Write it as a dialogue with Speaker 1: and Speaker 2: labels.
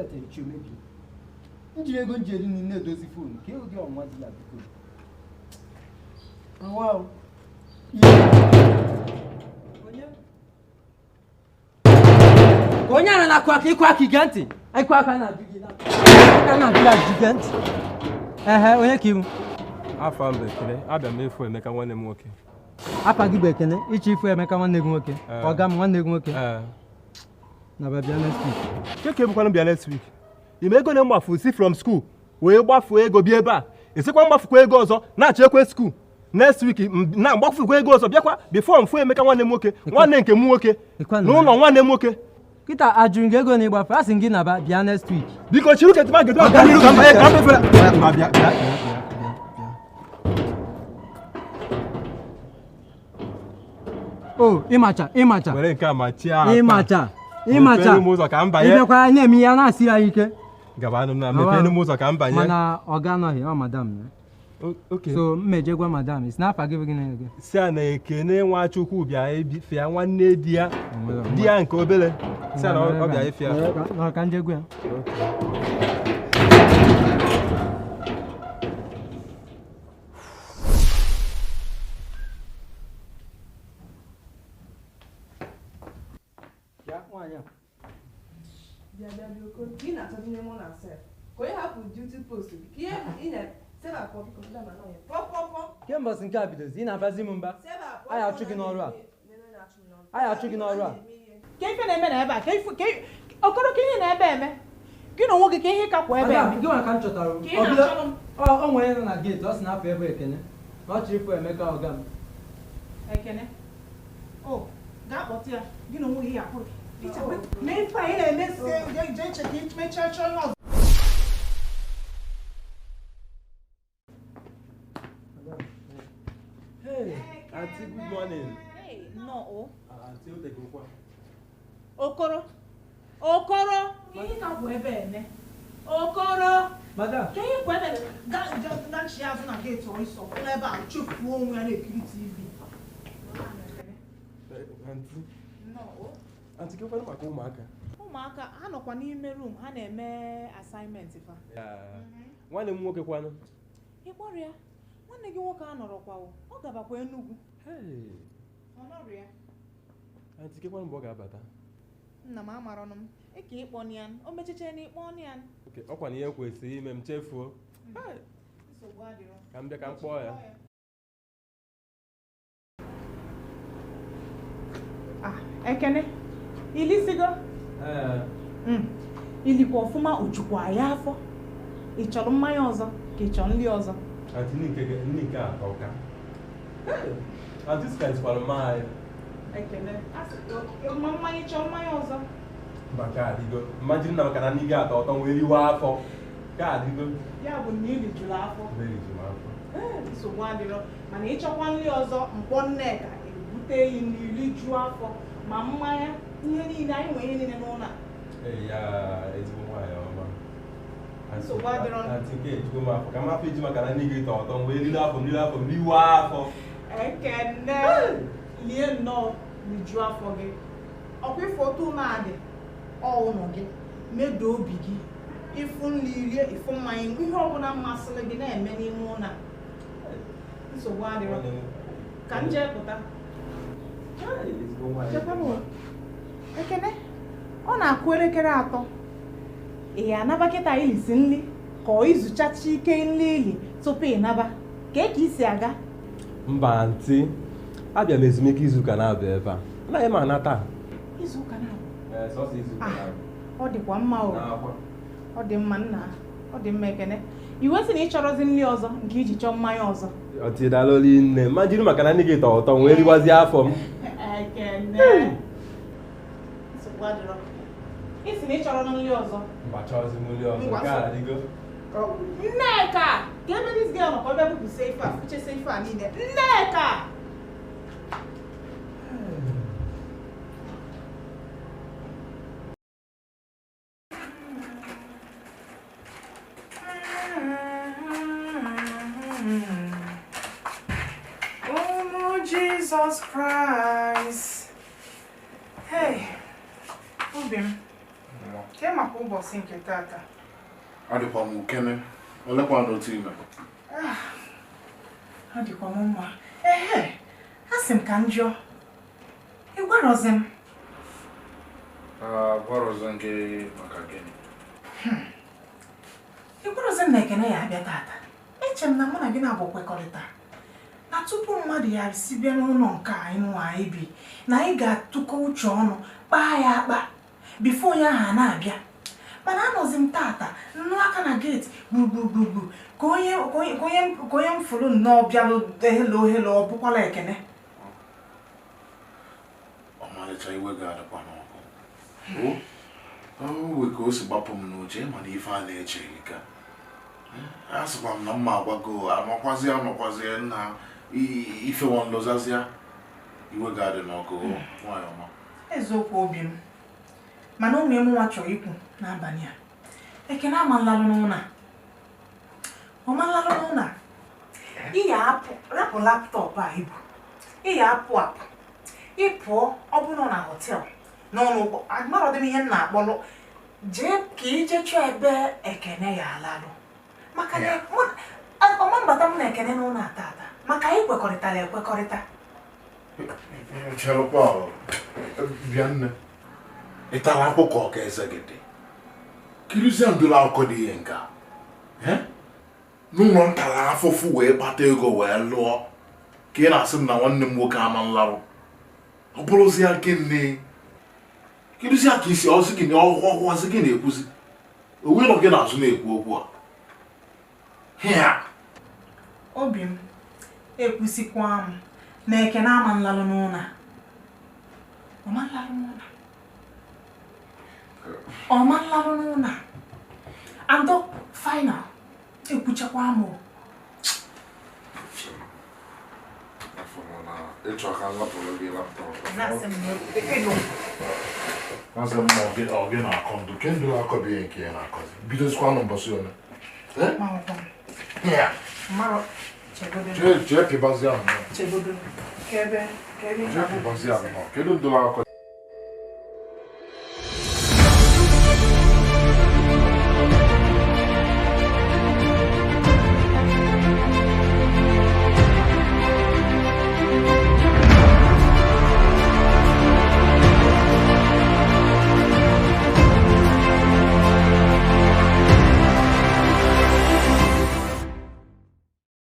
Speaker 1: set chumeki. Njire go njeri ni na dozi phone. Ke odi onwa di la biko. Wow. Onya na kwa gigante. Ai kwa na bigi na. Kana bila gigante. Onye kimu.
Speaker 2: Afa mbekele, abia mefu Emeka nwanne m nwoke.
Speaker 1: Apa gị bekene, ichi ifu Emeka nwanne gị nwoke. Ọga m nwanne gị nwoke. Na ba bịa next week.
Speaker 2: Keke bụkwanụ bịa next week. Ime ego na mgbafu si from school, wee gbafuo ego bịa ebe a. Esikwa mgbafukwa ego ọzọ, na-achọ ekwe school. Next week na mgbafukwa ego ọzọ bịakwa before mfu Emeka nwanne m nwoke, nwanne nke m nwoke. N'ụlọ nwanne m nwoke.
Speaker 1: Kita ajụrụ gị ego na ịgbafu, asị gị na ba bịa next week.
Speaker 2: Biko chiru ketima gedo aga n'iru ka mbanye ka mbefere. Ma bịa.
Speaker 1: Oh, Imacha.
Speaker 2: Were nke a machia.
Speaker 1: Imacha.
Speaker 2: Mepere m ụzọ ka m banye.
Speaker 1: Ịbịakwa na-eme ya na-asị ya ike.
Speaker 2: Gabanụ na mepere m ụzọ ka m banye.
Speaker 1: Mana ọ ga-anọghị, ọ madam.
Speaker 2: Okay.
Speaker 1: So mmejegwa madam, is na forgive gị na-ege.
Speaker 2: Si a na-ekene Nwachukwu bịa efia nwanne di ya nke obele. Si a na ọ bịa efia.
Speaker 1: Na ka njegwa ya. Kemgbe nke a bidozi ị na-abazi m mba anyị achụ gị n'ọrụ a
Speaker 3: ka ife na-eme na ebe a okoro ka ihe na ebe eme gị na onwe gị ka ihe kakwa ebe eme
Speaker 1: gị nwa ka m chọtara o nwere nọ na geeti ọ sị na afọ ebe Ekene na ọ chịrị ịfụ Emeka ọga m
Speaker 3: Ekene o gaa kpọtụ ya gị na onwe gị ya kwụrụ mee ife anyị na-eme jee iche ka mechaa chọọ onye ọzọ.
Speaker 2: Hey, Auntie, good morning.
Speaker 3: Hey, no.
Speaker 2: Auntie, what go kwa?
Speaker 3: Okoro. Ihe ka bụ ebe eme. Okoro.
Speaker 1: Madam.
Speaker 3: Ka ihe bụ ebe ga nchi azụ na geeti ọsọ ụlọ ebe a chụpụo onwe ya na-ekiri TV.
Speaker 2: Auntie.
Speaker 3: No.
Speaker 2: Auntie, ke kwanu maka ụmụaka?
Speaker 3: Ụmụaka ha nọkwa n'ime room ha na-eme assignment fa.
Speaker 2: Nwanne m nwoke kwanu?
Speaker 3: Ịkpọrọ ya. Nwanne gị nwoke a nọrọkwa ọ gabakwa Enugu. Ọ nọrọ ya.
Speaker 2: Auntie, ke kwanu mgbe ọ ga-abata?
Speaker 3: Nna m amarọnụ m eke ịkpọnụ ya o mechiche na ịkpọnụ ya.
Speaker 2: Ọkwa na ihe kwesịrị ime m chefuo.
Speaker 3: Nsogbu adịrọ.
Speaker 2: Ka m bịa ka m kpọọ ya.
Speaker 3: Ekene ilisigo? Ilikwa ọfụma ojukwa ya afọ. Ị chọrọ mmanya ọzọ ka ị chọrọ nri ọzọ?
Speaker 2: Auntie, nni nke a atọka. Auntie, spensikwara mmanya.
Speaker 3: Ekene mmanya chọrọ mmanya ọzọ?
Speaker 2: Maka adịgo. Imagine na maka na nni gị atọ ụtọ wee riwe afọ. Ka adịgo.
Speaker 3: Ya bụ na iri jụrụ afọ. Nsogbu adịrọ. Mana ịchọkwa nri ọzọ mkpọ Nneka ebute eyi n'iri jụọ afọ ma mmanya ihe niile anyị nwere ihe niile n'ụlọ a.
Speaker 2: Ya ezigbo nwaanyị ọma.
Speaker 3: Nsogbu adịrọ.
Speaker 2: Auntie, nke ejigbo m afọ ka m afọ eji maka na nni gị tọ ụtọ wee riri afọ riwe afọ.
Speaker 3: Ekene lie nnọọ n'iju afọ gị ọkwa ife otu na-adị ọụnọ gị medo obi gị ịfụ nri rie ịfụ mmanya ihe ọbụla mmasịrị gị na-eme n'ime ụlọ nsogbu adịrọ ka m jee pụta. Ekene ọ na-akụ elekere 3 ị anaba kịta ilisi nri ka ọ izuchacha ike nri ili tupu ị naba ka isi aga?
Speaker 2: Mba Auntie, abịa m ezumike izuụka na-abịa ebe a. Anaghị m anata.
Speaker 3: Izuụka na-abịa?
Speaker 2: Sọsọ izuụka na-abịa.
Speaker 3: Ọ dịkwa mma o. Ọ dị mma nna. Ọ dị mma Ekene. Iwe sị na ị chọrọzi nri ọzọ nke iji chọọ mmanya ọzọ.
Speaker 2: Ọ tidala olu nne. Ma jiri maka na nne gị tọ ụtọ wee riwazie afọ m.
Speaker 3: Ekene. Nsogbu adịrọ. Ị sị na ị chọrọ nri ọzọ.
Speaker 2: Mba chọọzi m nri ọzọ. Ka adịgo.
Speaker 3: Nneka! Ka ebe dis girl nọ ka ọ bịa bupụsịa ife a fuchesịa ife a niile. Nneka! Oh, Jesus Christ! Hey! Obi m. Ke maka ụbọchị nke tata?
Speaker 4: Adịkwa m ukene. Olekwa n'otu ime?
Speaker 3: Adịkwa m mma. Asị m ka m jụọ. Ị gwarọzi m?
Speaker 4: Gwarọzi gị maka gịnị?
Speaker 3: Ị gwarọzi m na Ekene ya abịa tata. Eche m na mụ na gị na-abụ kwekọrịta. Na tupu mmadụ ya si bịa n'ụlọ nke anyị nwa anyị bi, na anyị ga-atụkọ uche ọnụ, kpaa ya akpa, bifo onye ahụ a na-abịa. Mana anọzi m tata, nnụ aka na geeti gburugburu ka onye m fụrụ nnọọ bịalụ helo ọ bụkwala Ekene.
Speaker 4: Ọmalịcha iwe ga-adịkwa n'ọkụ. O ka o si gbapụ m n'uche mana ife a na-echeghị ka. A sịkwa m na mma agwago anọkwazie na ife nwanlozazia iwe ga-adị n'ọkụ nwanyị ọma.
Speaker 3: Eziokwu obi m. Mana ụmụ m nwa chọrọ ikwu n'abalị a. Ekene amallalụ n'ụlọ. Ọ mallalụ n'ụlọ. Ị ya rapụ laptọpụ a ibu. Ị ya apụ. Ị pụọ ọ bụrụ na họtel. N'ọnụ ụgbọ, agmarọdị m ihe m na-akpọlụ. Jee ka ije chọọ ebe Ekene ya alalụ. Maka na ọma mbata m na Ekene n'ụlọ atata. Maka anyị kwekọrịtara ekwekọrịta.
Speaker 4: Chelụkwa bịa nne. Ị tara akwụkwọ ka eze gị dị. Kirizie ndụlọ akụkọ dị ihe nke a. N'ụlọ m tara afụfụ wee kpata ego wee lụọ ka ị na-asị m na nwanne m nwoke ama nlarụ. Ọ bụrụzie gịnị? Kirizie ka isi ọzọ gị na ọgwụgwọzi gị na-ekwuzi. Onwe nọ gị n'azụ na-ekwu okwu a.
Speaker 3: Obi m ekwusikwa m na Ekene ama nlalụ n'ụlọ. Ọma nlalụ n'ụlọ. Ando final ekwuchakwa m.
Speaker 4: Ịchọ ka nlapụrụ gị laptọpụ.
Speaker 3: Na-asị m
Speaker 4: ọ gị na-akọ ndụ ke ndụ akọbeghị nke ya na-akọzi bidozikwa n'ụbọchị ole. Jee pịbazi ahụ.
Speaker 3: Chegodo. Kebe.
Speaker 4: Jee pịbazi ahụ. Kedu ndụ akọ